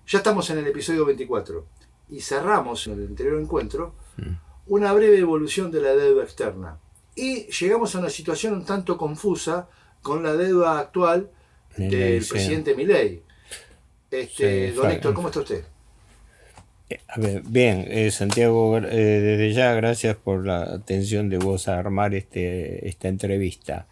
Ya estamos en el episodio 24 y cerramos en el anterior encuentro una breve evolución de la deuda externa. Y llegamos a una situación un tanto confusa con la deuda actual del presidente Milei. Don Héctor, ¿cómo está usted? A ver, bien, Santiago, desde ya gracias por la atención de vos a armar esta entrevista.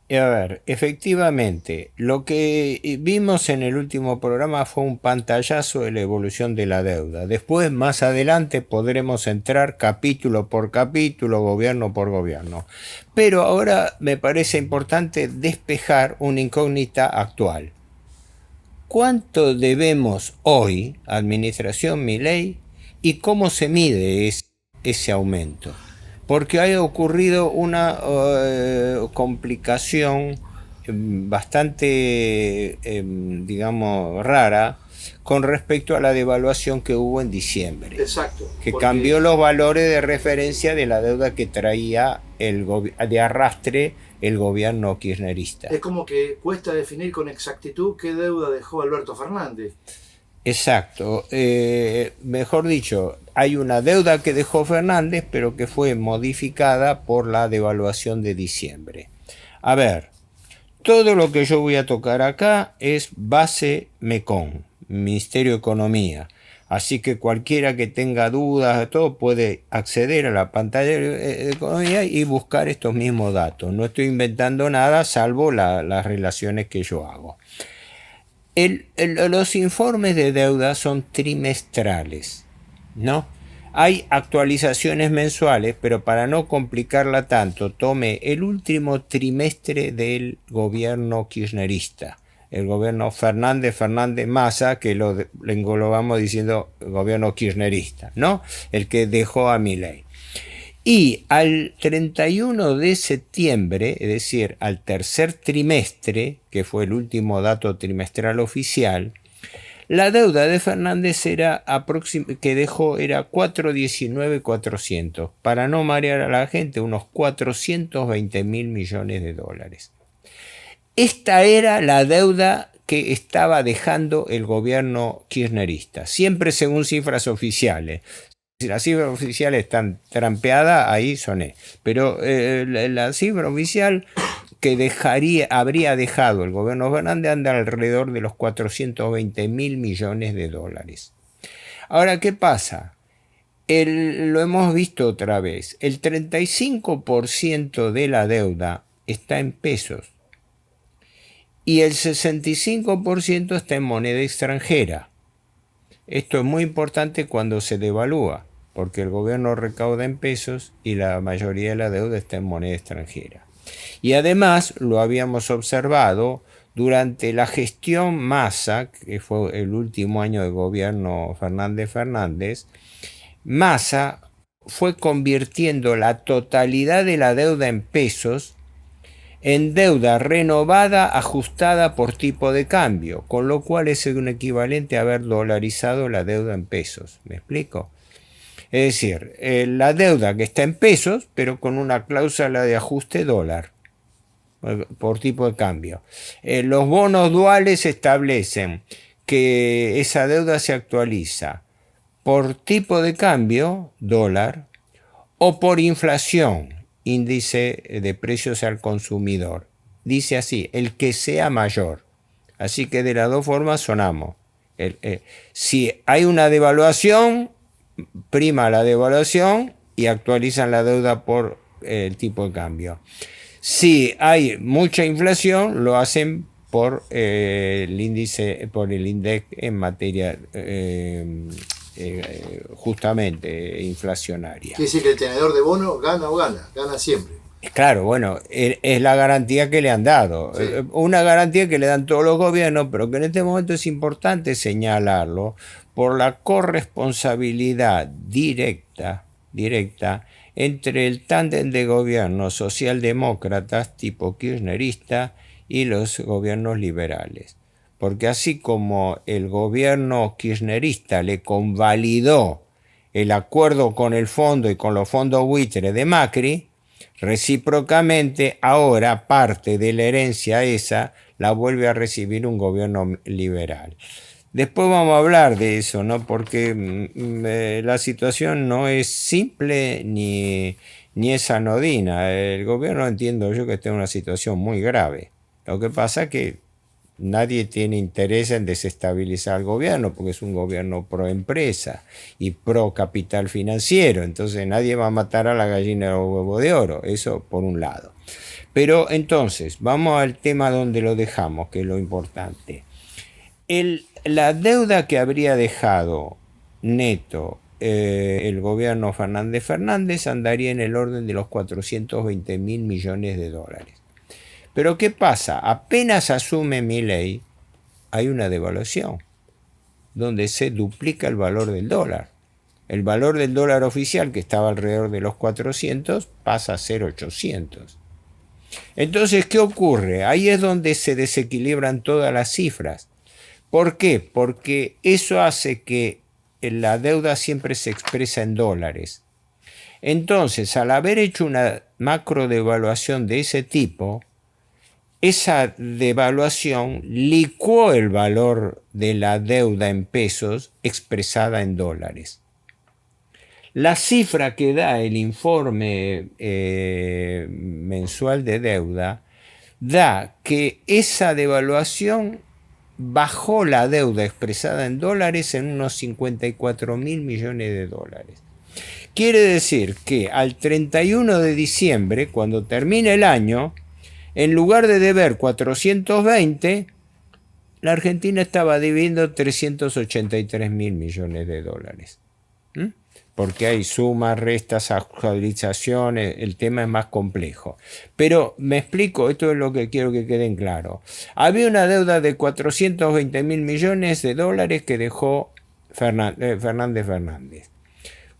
A ver, efectivamente, lo que vimos en el último programa fue un pantallazo de la evolución de la deuda. Después, más adelante, podremos entrar capítulo por capítulo, gobierno por gobierno. Pero ahora me parece importante despejar una incógnita actual. ¿Cuánto debemos hoy, Administración Milei, y cómo se mide ese aumento? Porque ha ocurrido una complicación bastante, digamos, rara con respecto a la devaluación que hubo en diciembre. Exacto. Que cambió los valores de referencia de la deuda que traía de arrastre el gobierno kirchnerista. Es como que cuesta definir con exactitud qué deuda dejó Alberto Fernández. Exacto. Mejor dicho, hay una deuda que dejó Fernández, pero que fue modificada por la devaluación de diciembre. A ver, todo lo que yo voy a tocar acá es base MECON, Ministerio de Economía. Así que cualquiera que tenga dudas, todo puede acceder a la pantalla de Economía y buscar estos mismos datos. No estoy inventando nada, salvo las relaciones que yo hago. Los informes de deuda son trimestrales, ¿no? Hay actualizaciones mensuales, pero para no complicarla tanto, tome el último trimestre del gobierno kirchnerista. El gobierno Fernández-Massa, que lo englobamos diciendo gobierno kirchnerista, ¿no? El que dejó a Milei. Y al 31 de septiembre, es decir, al tercer trimestre, que fue el último dato trimestral oficial, la deuda de Fernández que dejó era 419.400. Para no marear a la gente, unos 420.000 millones de dólares. Esta era la deuda que estaba dejando el gobierno kirchnerista, siempre según cifras oficiales. Si las cifras oficiales están trampeadas, ahí soné. Pero la cifra oficial que habría dejado el gobierno Fernández anda alrededor de los 420.000 millones de dólares. Ahora, ¿qué pasa? Lo hemos visto otra vez. El 35% de la deuda está en pesos y el 65% está en moneda extranjera. Esto es muy importante cuando se devalúa, porque el gobierno recauda en pesos y la mayoría de la deuda está en moneda extranjera. Y además lo habíamos observado durante la gestión Massa, que fue el último año de gobierno Fernández, Massa fue convirtiendo la totalidad de la deuda en pesos en deuda renovada ajustada por tipo de cambio, con lo cual es un equivalente a haber dolarizado la deuda en pesos. ¿Me explico? Es decir, la deuda que está en pesos, pero con una cláusula de ajuste dólar por tipo de cambio. Los bonos duales establecen que esa deuda se actualiza por tipo de cambio, dólar, o por inflación, índice de precios al consumidor. Dice así, el que sea mayor. Así que de las dos formas sonamos. Si hay una devaluación, prima la devaluación y actualizan la deuda por el tipo de cambio. Si hay mucha inflación, lo hacen por el índice, por el INDEC en materia justamente inflacionaria. Quiere decir que el tenedor de bono gana o gana siempre. Claro, bueno, es la garantía que le han dado. Sí. Una garantía que le dan todos los gobiernos, pero que en este momento es importante señalarlo por la corresponsabilidad directa entre el tándem de gobiernos socialdemócratas tipo kirchnerista y los gobiernos liberales. Porque así como el gobierno kirchnerista le convalidó el acuerdo con el fondo y con los fondos buitre de Macri, recíprocamente ahora parte de la herencia esa la vuelve a recibir un gobierno liberal. Después vamos a hablar de eso, ¿no? Porque la situación no es simple ni es anodina. El gobierno, entiendo yo, que está en una situación muy grave. Lo que pasa es que nadie tiene interés en desestabilizar al gobierno, porque es un gobierno pro empresa y pro capital financiero. Entonces nadie va a matar a la gallina de los huevos de oro. Eso por un lado. Pero entonces, vamos al tema donde lo dejamos, que es lo importante. La deuda que habría dejado neto el gobierno Fernández andaría en el orden de los 420.000 millones de dólares. Pero ¿qué pasa? Apenas asume Milei, hay una devaluación, donde se duplica el valor del dólar. El valor del dólar oficial, que estaba alrededor de los 400, pasa a ser 800. Entonces, ¿qué ocurre? Ahí es donde se desequilibran todas las cifras. ¿Por qué? Porque eso hace que la deuda siempre se expresa en dólares. Entonces, al haber hecho una macro devaluación de ese tipo, esa devaluación licuó el valor de la deuda en pesos expresada en dólares. La cifra que da el informe mensual de deuda da que esa devaluación bajó la deuda expresada en dólares en unos 54.000 millones de dólares. Quiere decir que al 31 de diciembre, cuando termine el año, en lugar de deber 420, la Argentina estaba debiendo 383.000 millones de dólares. Porque hay sumas, restas, actualizaciones, el tema es más complejo. Pero me explico, esto es lo que quiero que quede en claro. Había una deuda de 420.000 millones de dólares que dejó Fernández.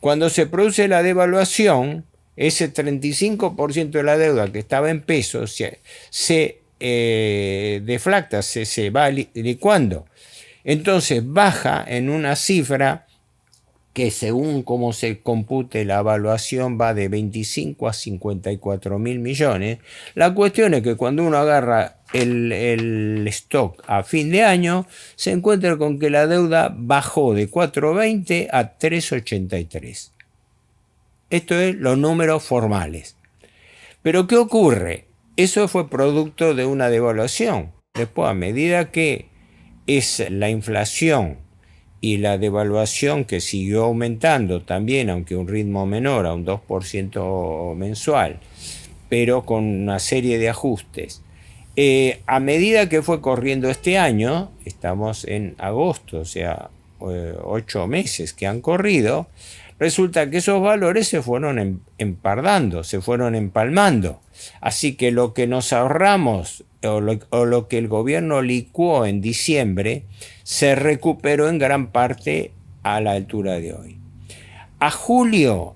Cuando se produce la devaluación, ese 35% de la deuda que estaba en pesos se deflacta, se va licuando. Entonces baja en una cifra que según cómo se compute la evaluación va de 25 a 54.000 millones. La cuestión es que cuando uno agarra el stock a fin de año, se encuentra con que la deuda bajó de 420 a 383. Esto es los números formales. Pero ¿qué ocurre? Eso fue producto de una devaluación. Después, a medida que es la inflación y la devaluación que siguió aumentando también, aunque a un ritmo menor, a un 2% mensual, pero con una serie de ajustes. A medida que fue corriendo este año, estamos en agosto, o sea, 8 meses que han corrido, resulta que esos valores se fueron empardando, se fueron empalmando. Así que lo que nos ahorramos o lo que el gobierno licuó en diciembre se recuperó en gran parte a la altura de hoy. A julio,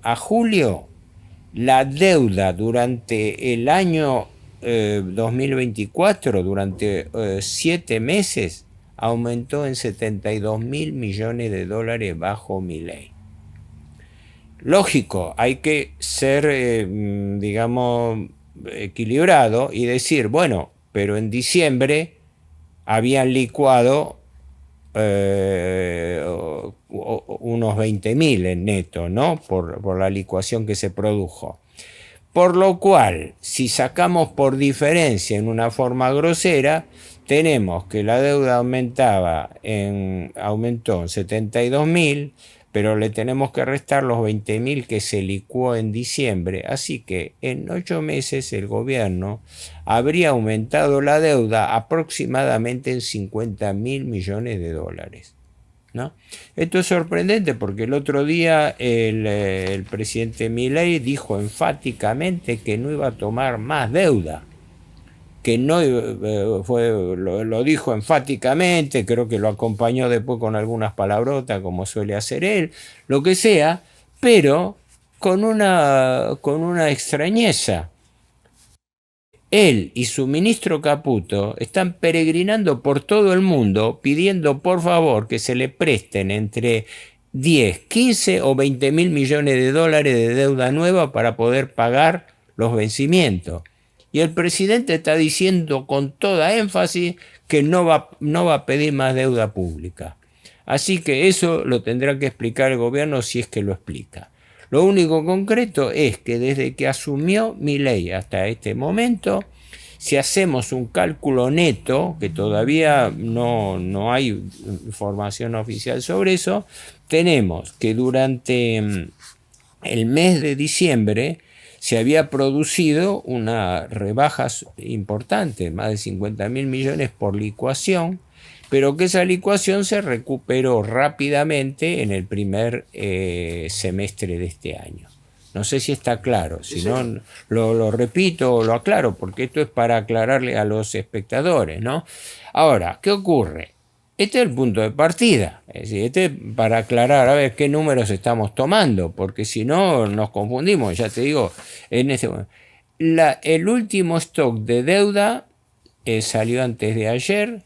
la deuda durante el año 2024, durante 7 meses, aumentó en 72.000 millones de dólares bajo Milei. Lógico, hay que ser, digamos, equilibrado y decir, bueno, pero en diciembre habían licuado unos 20.000 en neto, ¿no? Por la licuación que se produjo. Por lo cual, si sacamos por diferencia en una forma grosera, tenemos que la deuda aumentó en 72.000, pero le tenemos que restar los 20.000 que se licuó en diciembre. Así que en 8 meses el gobierno habría aumentado la deuda aproximadamente en 50.000 millones de dólares, ¿no? Esto es sorprendente porque el otro día el presidente Milei dijo enfáticamente que no iba a tomar más deuda, que no lo dijo enfáticamente, creo que lo acompañó después con algunas palabrotas como suele hacer él, lo que sea, pero con una extrañeza. Él y su ministro Caputo están peregrinando por todo el mundo pidiendo por favor que se le presten entre 10, 15 o 20.000 millones de dólares de deuda nueva para poder pagar los vencimientos. Y el presidente está diciendo con toda énfasis que no va a pedir más deuda pública. Así que eso lo tendrá que explicar el gobierno si es que lo explica. Lo único concreto es que desde que asumió Milei hasta este momento, si hacemos un cálculo neto, que todavía no hay información oficial sobre eso, tenemos que durante el mes de diciembre se había producido una rebaja importante, más de 50.000 millones por licuación, pero que esa licuación se recuperó rápidamente en el primer semestre de este año. No sé si está claro, si no lo repito o lo aclaro, porque esto es para aclararle a los espectadores, ¿no? Ahora, ¿qué ocurre? Este es el punto de partida, es decir, este es para aclarar a ver qué números estamos tomando, porque si no nos confundimos, ya te digo, en este momento. El último stock de deuda salió antes de ayer.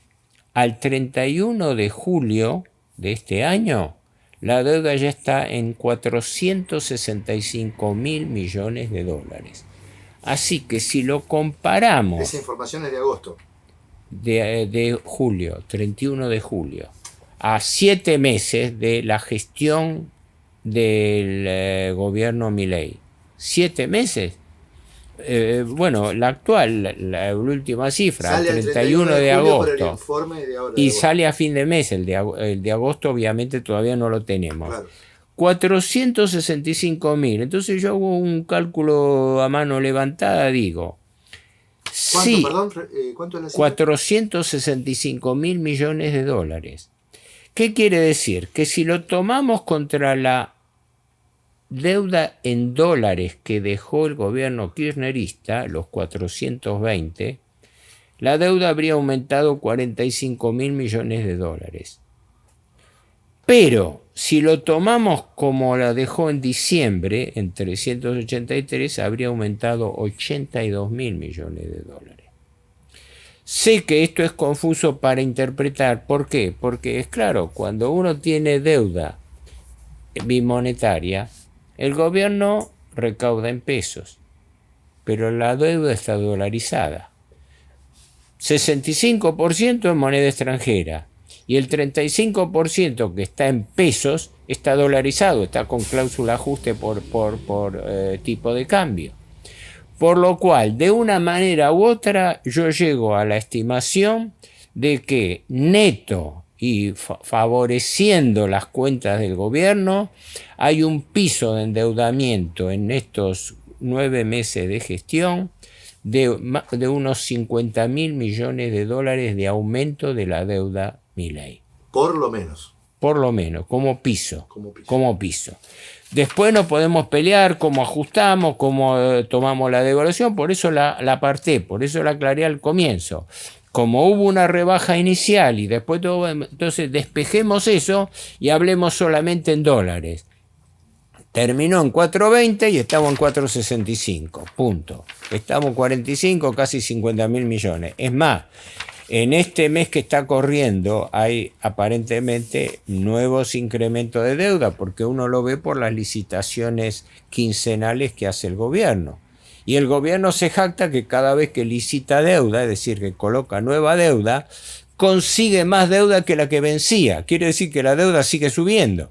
Al 31 de julio de este año, la deuda ya está en 465.000 millones de dólares. Así que si lo comparamos... Esa información es de agosto. De julio, 31 de julio, a 7 meses de la gestión del gobierno Milei. 7 meses. Bueno, la actual, la última cifra, sale el 31 de agosto, y sale a fin de mes, el de agosto obviamente todavía no lo tenemos. Claro. 465.000, entonces yo hago un cálculo a mano levantada, digo, ¿cuánto, sí, perdón? ¿Cuánto es la cifra? 465.000 millones de dólares. ¿Qué quiere decir? Que si lo tomamos contra la deuda en dólares que dejó el gobierno kirchnerista, los 420, la deuda habría aumentado 45.000 millones de dólares. Pero si lo tomamos como la dejó en diciembre, en 383, habría aumentado 82.000 millones de dólares. Sé que esto es confuso para interpretar. ¿Por qué? Porque es claro, cuando uno tiene deuda bimonetaria, el gobierno recauda en pesos, pero la deuda está dolarizada. 65% en moneda extranjera y el 35% que está en pesos está dolarizado, está con cláusula ajuste por tipo de cambio. Por lo cual, de una manera u otra, yo llego a la estimación de que neto y favoreciendo las cuentas del gobierno, hay un piso de endeudamiento en estos 9 meses de gestión de unos 50.000 millones de dólares de aumento de la deuda Milei. Por lo menos. Por lo menos, como piso. Después nos podemos pelear cómo ajustamos, cómo tomamos la devaluación, por eso la aparté, por eso la aclaré al comienzo. Como hubo una rebaja inicial y después todo, entonces despejemos eso y hablemos solamente en dólares. Terminó en 4.20 y estamos en 4.65, punto. Estamos en 45, casi 50.000 millones. Es más, en este mes que está corriendo hay aparentemente nuevos incrementos de deuda, porque uno lo ve por las licitaciones quincenales que hace el gobierno. Y el gobierno se jacta que cada vez que licita deuda, es decir, que coloca nueva deuda, consigue más deuda que la que vencía. Quiere decir que la deuda sigue subiendo,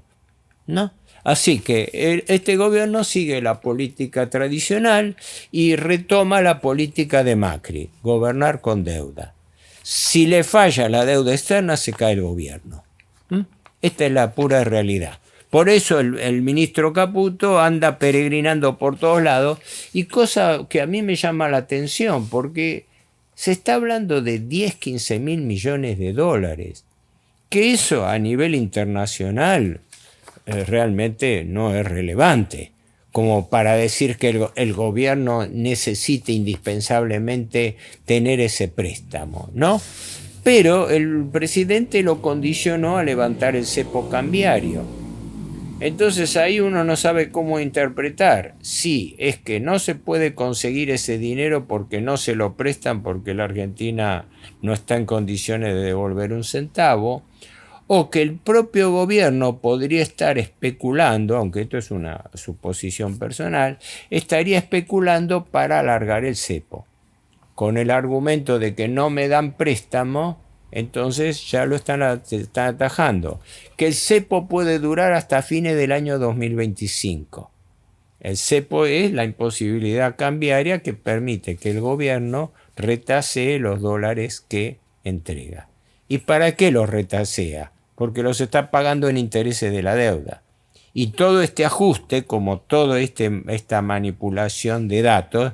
¿no? Así que este gobierno sigue la política tradicional y retoma la política de Macri, gobernar con deuda. Si le falla la deuda externa, se cae el gobierno. Esta es la pura realidad. Por eso el ministro Caputo anda peregrinando por todos lados, y cosa que a mí me llama la atención, porque se está hablando de 10-15 mil millones de dólares, que eso a nivel internacional realmente no es relevante, como para decir que el gobierno necesite indispensablemente tener ese préstamo, ¿no? Pero el presidente lo condicionó a levantar el cepo cambiario. Entonces ahí uno no sabe cómo interpretar si es que no se puede conseguir ese dinero porque no se lo prestan, porque la Argentina no está en condiciones de devolver un centavo, o que el propio gobierno podría estar especulando, aunque esto es una suposición personal, estaría especulando para alargar el cepo, con el argumento de que no me dan préstamo, Entonces ya lo están atajando. Que el cepo puede durar hasta fines del año 2025. El cepo es la imposibilidad cambiaria que permite que el gobierno retasee los dólares que entrega. ¿Y para qué los retasea? Porque los está pagando en intereses de la deuda. Y todo este ajuste, como toda esta manipulación de datos,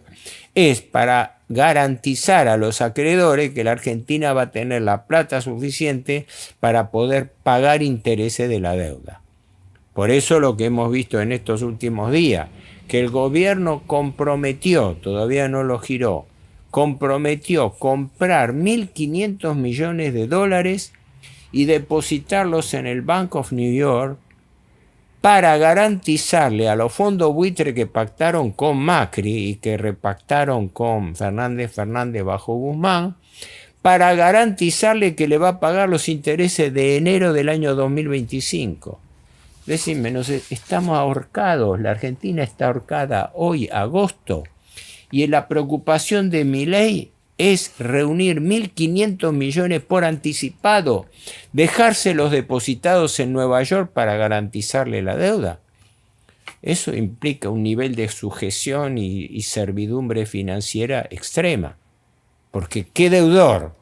es para garantizar a los acreedores que la Argentina va a tener la plata suficiente para poder pagar intereses de la deuda. Por eso lo que hemos visto en estos últimos días, que el gobierno comprometió, todavía no lo giró, comprometió comprar 1.500 millones de dólares y depositarlos en el Bank of New York para garantizarle a los fondos buitre que pactaron con Macri y que repactaron con Fernández bajo Guzmán, para garantizarle que le va a pagar los intereses de enero del año 2025. Decime, estamos ahorcados, la Argentina está ahorcada hoy, agosto, y la preocupación de Milei es reunir 1.500 millones por anticipado, dejárselos depositados en Nueva York para garantizarle la deuda. Eso implica un nivel de sujeción y servidumbre financiera extrema. Porque ¿qué deudor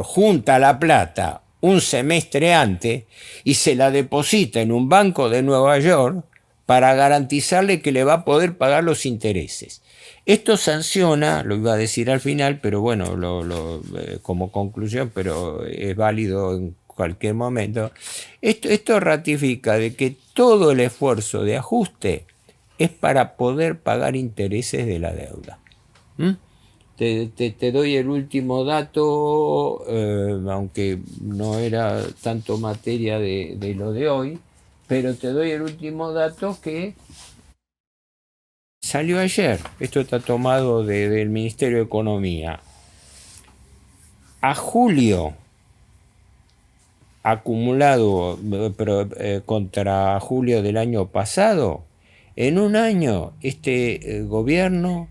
junta la plata un semestre antes y se la deposita en un banco de Nueva York para garantizarle que le va a poder pagar los intereses? Esto sanciona, lo iba a decir al final, pero bueno, como conclusión, pero es válido en cualquier momento. Esto ratifica de que todo el esfuerzo de ajuste es para poder pagar intereses de la deuda. Te doy el último dato, aunque no era tanto materia de lo de hoy, pero te doy el último dato que salió ayer. Esto está tomado del Ministerio de Economía. A julio, acumulado contra julio del año pasado, en un año este gobierno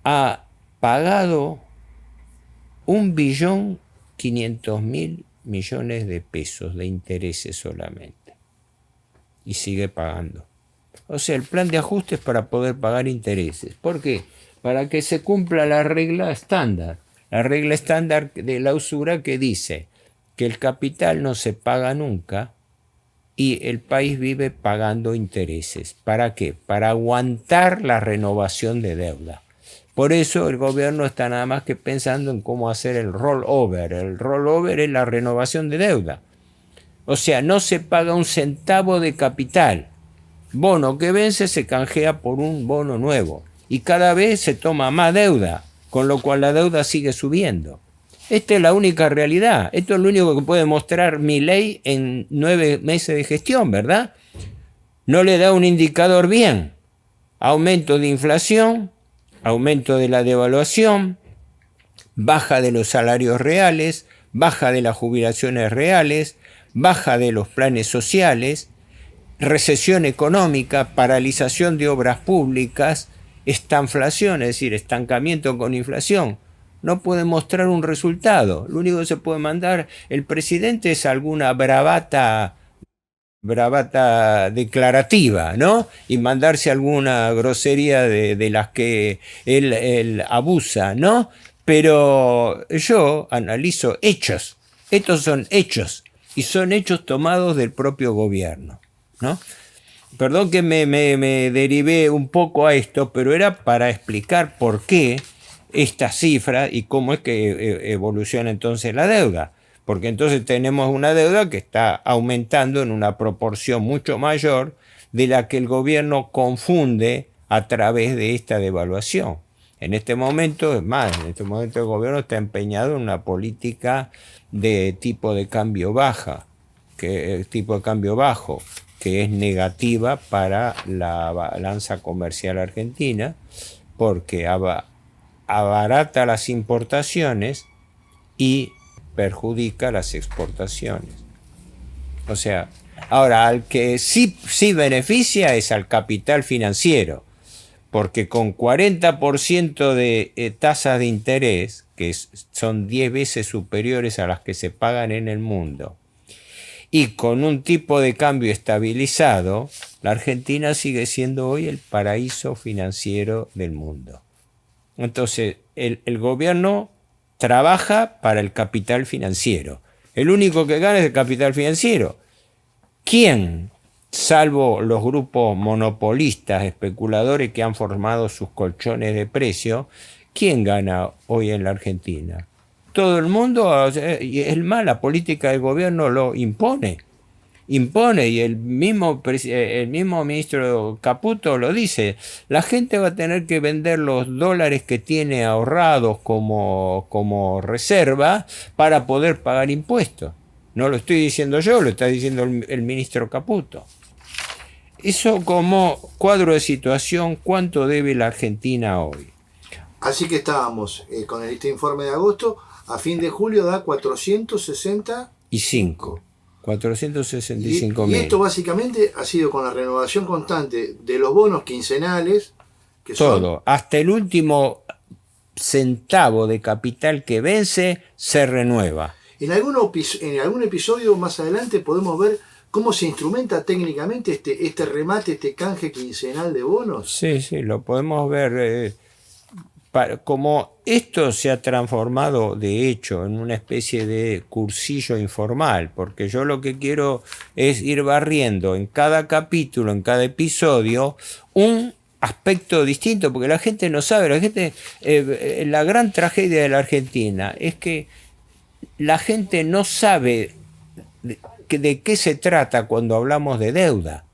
ha pagado 1.500.000 millones de pesos de intereses solamente. Y sigue pagando. O sea, el plan de ajuste es para poder pagar intereses. ¿Por qué? Para que se cumpla la regla estándar. La regla estándar de la usura que dice que el capital no se paga nunca y el país vive pagando intereses. ¿Para qué? Para aguantar la renovación de deuda. Por eso el gobierno está nada más que pensando en cómo hacer el rollover. El rollover es la renovación de deuda. O sea, no se paga un centavo de capital. Bono que vence se canjea por un bono nuevo. Y cada vez se toma más deuda, con lo cual la deuda sigue subiendo. Esta es la única realidad. Esto es lo único que puede mostrar Milei en 9 meses de gestión, ¿verdad? No le da un indicador bien. Aumento de inflación, aumento de la devaluación, baja de los salarios reales, baja de las jubilaciones reales, baja de los planes sociales, recesión económica, paralización de obras públicas, estanflación, es decir, estancamiento con inflación. No puede mostrar un resultado. Lo único que se puede mandar el presidente es alguna bravata declarativa, ¿no? Y mandarse alguna grosería de las que él abusa, ¿no? Pero yo analizo hechos. Estos son hechos. Y son hechos tomados del propio gobierno, ¿no? Perdón que me derivé un poco a esto, pero era para explicar por qué esta cifra y cómo es que evoluciona entonces la deuda. Porque entonces tenemos una deuda que está aumentando en una proporción mucho mayor de la que el gobierno confunde a través de esta devaluación. En este momento, es más, en este momento el gobierno está empeñado en una política de tipo de cambio bajo, que es negativa para la balanza comercial argentina, porque abarata las importaciones y perjudica las exportaciones. O sea, ahora al que sí beneficia es al capital financiero, porque con 40% de tasas de interés, que son 10 veces superiores a las que se pagan en el mundo, y con un tipo de cambio estabilizado, la Argentina sigue siendo hoy el paraíso financiero del mundo. Entonces, el gobierno trabaja para el capital financiero. El único que gana es el capital financiero. ¿Quién, salvo los grupos monopolistas, especuladores que han formado sus colchones de precio, quién gana hoy en la Argentina? Todo el mundo, y es más, la política del gobierno lo impone, y el mismo ministro Caputo lo dice: la gente va a tener que vender los dólares que tiene ahorrados como reserva para poder pagar impuestos. No lo estoy diciendo yo, lo está diciendo el ministro Caputo. Eso como cuadro de situación, ¿cuánto debe la Argentina hoy? Así que estábamos con este informe de agosto, a fin de julio da 465. 465 y esto básicamente ha sido con la renovación constante de los bonos quincenales. Que todo, hasta el último centavo de capital que vence, se renueva. En algún episodio más adelante podemos ver cómo se instrumenta técnicamente este remate, este canje quincenal de bonos. Sí, lo podemos ver. Como esto se ha transformado de hecho en una especie de cursillo informal, porque yo lo que quiero es ir barriendo en cada capítulo, en cada episodio, un aspecto distinto, porque la gente no sabe, la gran tragedia de la Argentina es que la gente no sabe de qué se trata cuando hablamos de deuda.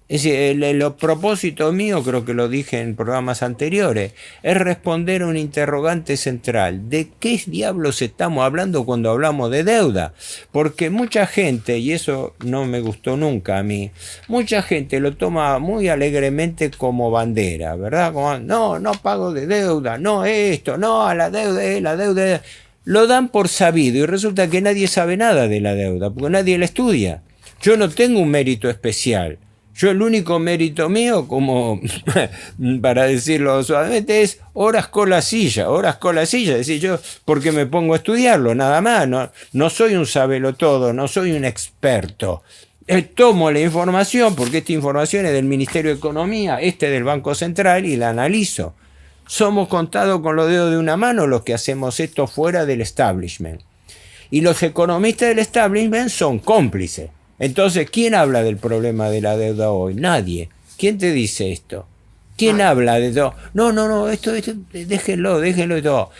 Es decir, el propósito mío, creo que lo dije en programas anteriores, es responder a un interrogante central: ¿de qué diablos estamos hablando cuando hablamos de deuda? Porque mucha gente, y eso no me gustó nunca a mí, mucha gente lo toma muy alegremente como bandera, ¿verdad? Como, no pago de deuda, no esto, no a la deuda. Lo dan por sabido y resulta que nadie sabe nada de la deuda, porque nadie la estudia. Yo no tengo un mérito especial. Yo el único mérito mío, como para decirlo suavemente, es horas con la silla. Es decir, yo porque me pongo a estudiarlo, nada más. No soy un sabelotodo, no soy un experto. Tomo la información, porque esta información es del Ministerio de Economía, del Banco Central, y la analizo. Somos contados con los dedos de una mano los que hacemos esto fuera del establishment. Y los economistas del establishment son cómplices. Entonces, ¿quién habla del problema de la deuda hoy? Nadie. ¿Quién te dice esto? ¿Quién habla de todo? No, esto déjenlo y todo.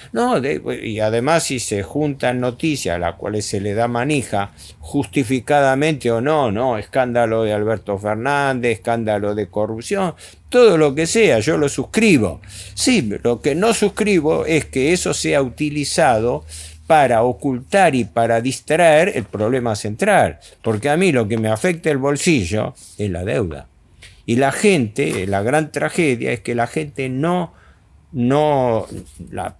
Y además, si se juntan noticias a las cuales se le da manija, justificadamente o no, escándalo de Alberto Fernández, escándalo de corrupción, todo lo que sea, yo lo suscribo. Sí, lo que no suscribo es que eso sea utilizado para ocultar y para distraer el problema central, porque a mí lo que me afecta el bolsillo es la deuda. Y la gente, la gran tragedia es que la gente a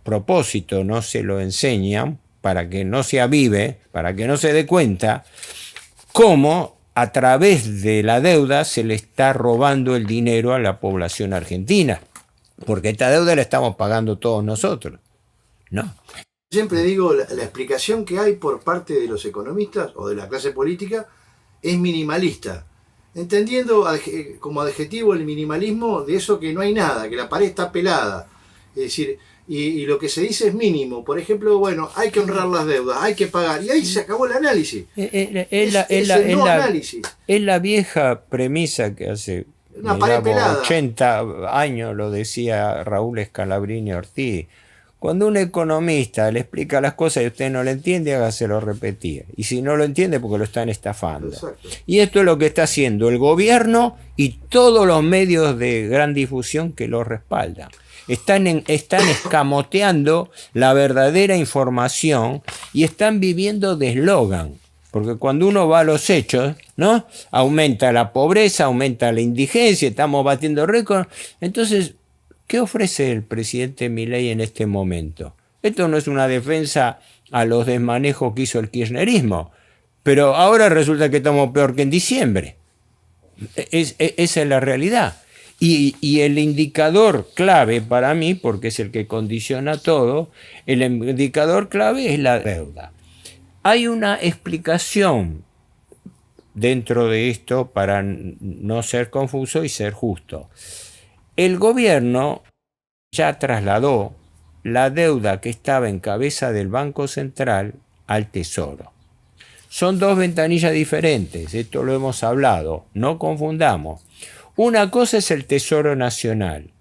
propósito no se lo enseñan para que no se avive, para que no se dé cuenta cómo a través de la deuda se le está robando el dinero a la población argentina, porque esta deuda la estamos pagando todos nosotros, ¿no? Siempre digo, la explicación que hay por parte de los economistas o de la clase política es minimalista, entendiendo como adjetivo el minimalismo de eso que no hay nada, que la pared está pelada. Es decir, y lo que se dice es mínimo. Por ejemplo, bueno, hay que honrar las deudas, hay que pagar, y ahí se acabó el análisis. Es la vieja premisa que hace 80 años lo decía Raúl Scalabrini Ortiz. Cuando un economista le explica las cosas y usted no lo entiende, hágaselo repetir. Y si no lo entiende, porque lo están estafando. Exacto. Y esto es lo que está haciendo el gobierno y todos los medios de gran difusión que lo respaldan. Están escamoteando la verdadera información y están viviendo de eslogan. Porque cuando uno va a los hechos, ¿no? Aumenta la pobreza, aumenta la indigencia, estamos batiendo récords. Entonces, ¿qué ofrece el presidente Milei en este momento? Esto no es una defensa a los desmanejos que hizo el kirchnerismo, pero ahora resulta que estamos peor que en diciembre. Esa es la realidad. Y el indicador clave para mí, porque es el que condiciona todo, el indicador clave es la deuda. Hay una explicación dentro de esto para no ser confuso y ser justo. El gobierno ya trasladó la deuda que estaba en cabeza del Banco Central al Tesoro. Son dos ventanillas diferentes, esto lo hemos hablado, no confundamos. Una cosa es el Tesoro Nacional.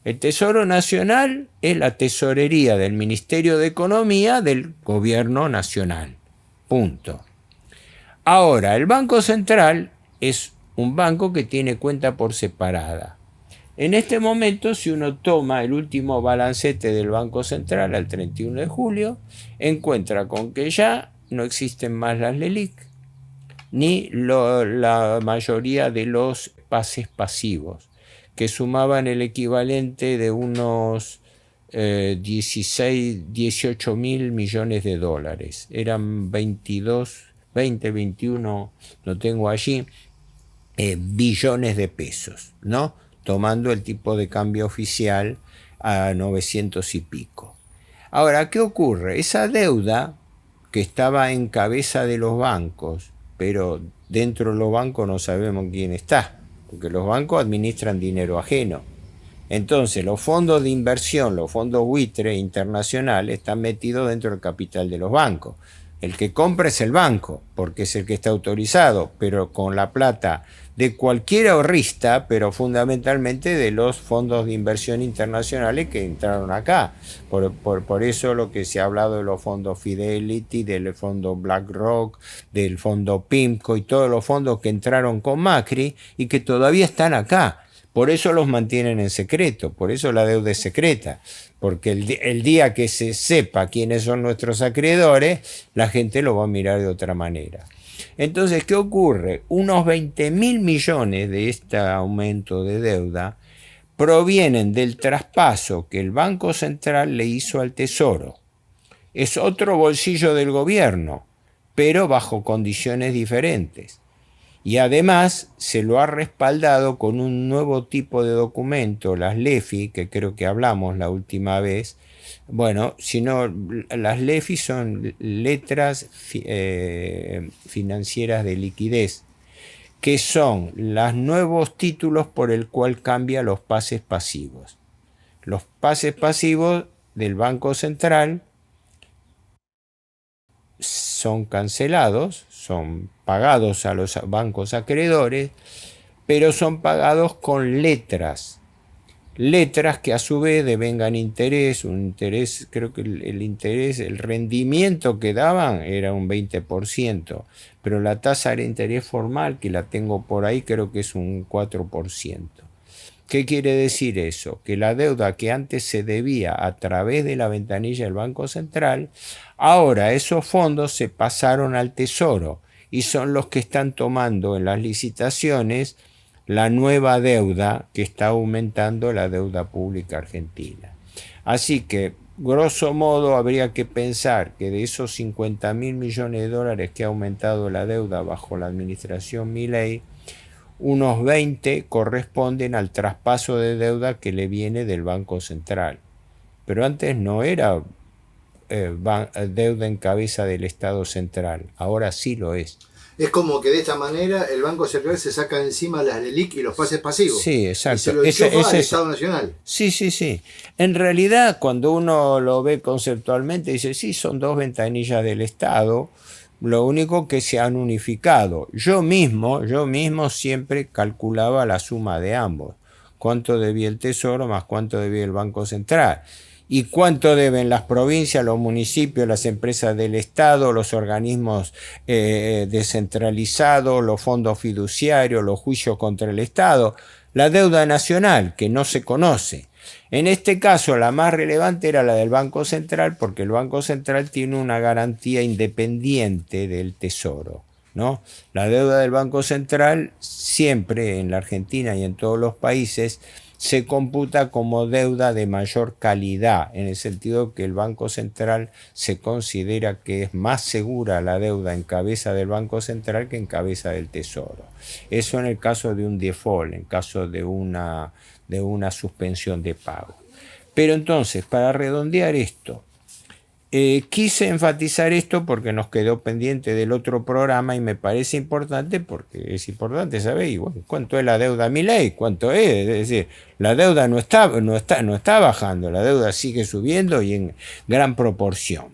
El Tesoro Nacional es la tesorería del Ministerio de Economía del Gobierno Nacional. Punto. Ahora, el Banco Central es un banco que tiene cuenta por separada. En este momento, si uno toma el último balancete del Banco Central al 31 de julio, encuentra con que ya no existen más las LELIQ, ni la mayoría de los pases pasivos, que sumaban el equivalente de unos 18 mil millones de dólares. Eran 21, lo tengo allí, billones de pesos, ¿no? Tomando el tipo de cambio oficial a 900 y pico. Ahora, ¿qué ocurre? Esa deuda que estaba en cabeza de los bancos, pero dentro de los bancos no sabemos quién está, porque los bancos administran dinero ajeno. Entonces, los fondos de inversión, los fondos buitre internacionales, están metidos dentro del capital de los bancos. El que compra es el banco, porque es el que está autorizado, pero con la plata de cualquier ahorrista, pero fundamentalmente de los fondos de inversión internacionales que entraron acá. Por eso lo que se ha hablado de los fondos Fidelity, del fondo BlackRock, del fondo PIMCO y todos los fondos que entraron con Macri y que todavía están acá. Por eso los mantienen en secreto, por eso la deuda es secreta, porque el día que se sepa quiénes son nuestros acreedores, la gente lo va a mirar de otra manera. Entonces, ¿qué ocurre? Unos 20.000 millones de este aumento de deuda provienen del traspaso que el Banco Central le hizo al Tesoro. Es otro bolsillo del gobierno, pero bajo condiciones diferentes. Y además se lo ha respaldado con un nuevo tipo de documento, las LEFI, que creo que hablamos la última vez. Bueno, sino las LEFI son letras financieras de liquidez, que son los nuevos títulos por el cual cambia los pases pasivos. Los pases pasivos del Banco Central son cancelados, son pagados a los bancos acreedores, pero son pagados con letras que a su vez devengan interés, un interés, creo que el rendimiento que daban era un 20%, pero la tasa de interés formal, que la tengo por ahí, creo que es un 4%. ¿Qué quiere decir eso? Que la deuda que antes se debía a través de la ventanilla del Banco Central, ahora esos fondos se pasaron al Tesoro y son los que están tomando en las licitaciones la nueva deuda que está aumentando la deuda pública argentina. Así que, grosso modo, habría que pensar que de esos 50.000 millones de dólares que ha aumentado la deuda bajo la administración Milei, unos 20 corresponden al traspaso de deuda que le viene del Banco Central. Pero antes no era deuda en cabeza del Estado Central, ahora sí lo es. Es como que de esta manera el Banco Central se saca encima las LELIQ y los pases pasivos. Sí, exacto. Y se lo enchufa al Estado Nacional. Sí. En realidad, cuando uno lo ve conceptualmente, dice, sí, son dos ventanillas del Estado, lo único que se han unificado. Yo mismo siempre calculaba la suma de ambos. Cuánto debía el Tesoro más cuánto debía el Banco Central. Y cuánto deben las provincias, los municipios, las empresas del Estado, los organismos descentralizados, los fondos fiduciarios, los juicios contra el Estado, la deuda nacional que no se conoce. En este caso la más relevante era la del Banco Central, porque el Banco Central tiene una garantía independiente del Tesoro. ¿no? La deuda del Banco Central siempre en la Argentina y en todos los países se computa como deuda de mayor calidad, en el sentido que el Banco Central se considera que es más segura la deuda en cabeza del Banco Central que en cabeza del Tesoro. Eso en el caso de un default, en caso de una suspensión de pago. Pero entonces, para redondear esto, quise enfatizar esto porque nos quedó pendiente del otro programa y me parece importante porque es importante saber bueno, cuánto es la deuda Milei, cuánto es decir, la deuda no está bajando, la deuda sigue subiendo y en gran proporción.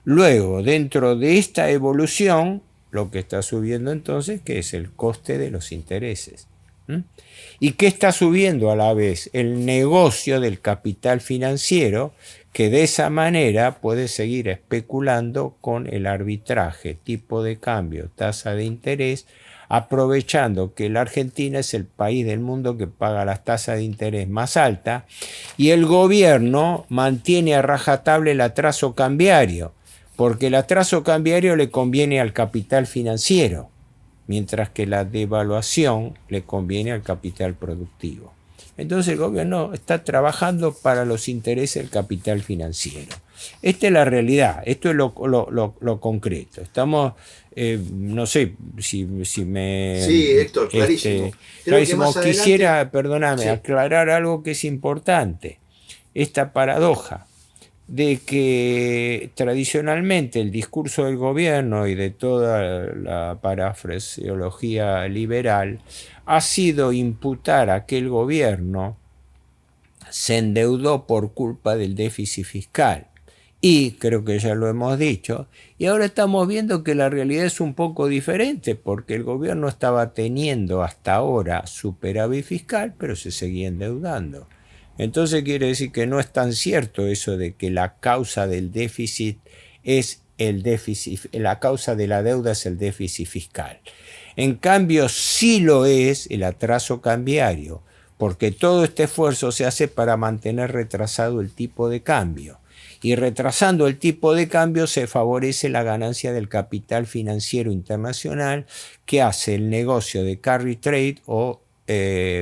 Luego, dentro de esta evolución, lo que está subiendo entonces, que es el coste de los intereses. ¿Y qué está subiendo a la vez? El negocio del capital financiero, que de esa manera puede seguir especulando con el arbitraje, tipo de cambio, tasa de interés, aprovechando que la Argentina es el país del mundo que paga las tasas de interés más altas y el gobierno mantiene a rajatabla el atraso cambiario, porque el atraso cambiario le conviene al capital financiero, mientras que la devaluación le conviene al capital productivo. Entonces el gobierno está trabajando para los intereses del capital financiero. Esta es la realidad, esto es lo concreto. Estamos, no sé si me... Sí, Héctor, clarísimo. Clarísimo. Quisiera, adelante... perdóname, aclarar algo que es importante. Esta paradoja de que tradicionalmente el discurso del gobierno y de toda la parafraseología liberal ha sido imputar a que el gobierno se endeudó por culpa del déficit fiscal. Y creo que ya lo hemos dicho, y ahora estamos viendo que la realidad es un poco diferente, porque el gobierno estaba teniendo hasta ahora superávit fiscal, pero se seguía endeudando. Entonces quiere decir que no es tan cierto eso de que la causa del déficit es el déficit, la causa de la deuda es el déficit fiscal. En cambio, sí lo es el atraso cambiario, porque todo este esfuerzo se hace para mantener retrasado el tipo de cambio. Y retrasando el tipo de cambio se favorece la ganancia del capital financiero internacional que hace el negocio de carry trade o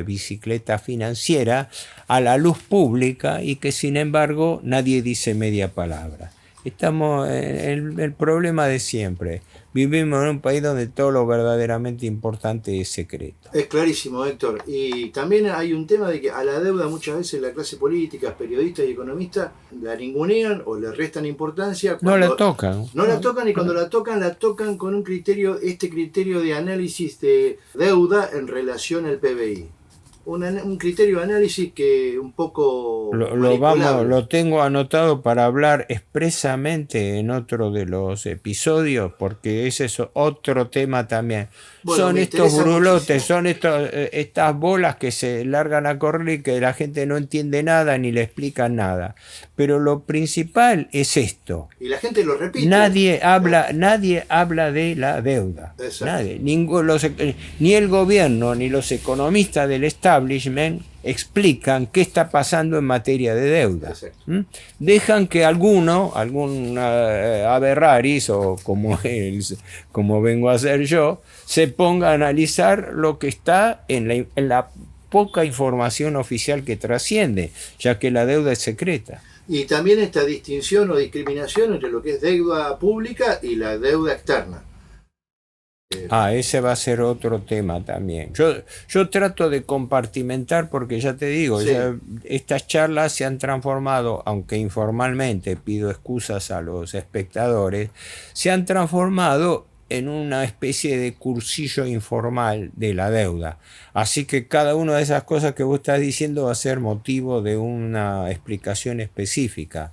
bicicleta financiera a la luz pública y que sin embargo nadie dice media palabra. Estamos en el problema de siempre. Vivimos en un país donde todo lo verdaderamente importante es secreto. Es clarísimo, Héctor. Y también hay un tema de que a la deuda muchas veces la clase política, periodistas y economistas la ningunean o le restan importancia. No la tocan. No la tocan y cuando la tocan con un criterio, este criterio de análisis de deuda en relación al PBI. Un criterio de análisis que un poco lo tengo anotado para hablar expresamente en otro de los episodios, porque ese es otro tema también. Bueno, son estos brulotes, son estas bolas que se largan a correr y que la gente no entiende nada ni le explican nada. Pero lo principal es esto. Y la gente lo repite. Nadie habla de la deuda. Nadie, ni el gobierno ni los economistas del establishment explican qué está pasando en materia de deuda. Dejan que algún aberraris o como vengo a hacer yo, se ponga a analizar lo que está en la poca información oficial que trasciende, ya que la deuda es secreta. Y también esta distinción o discriminación entre lo que es deuda pública y la deuda externa. Ese va a ser otro tema también. Yo trato de compartimentar porque ya te digo, sí. Estas charlas se han transformado, aunque informalmente, pido excusas a los espectadores, se han transformado en una especie de cursillo informal de la deuda. Así que cada una de esas cosas que vos estás diciendo va a ser motivo de una explicación específica.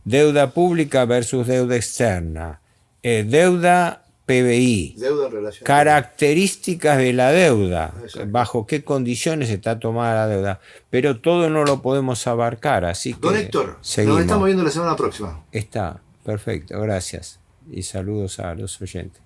Deuda pública versus deuda externa. Deuda PBI, características de la deuda, bajo qué condiciones está tomada la deuda, pero todo no lo podemos abarcar, así que Don Héctor, seguimos. Nos estamos viendo la semana próxima. Está, perfecto, gracias y saludos a los oyentes.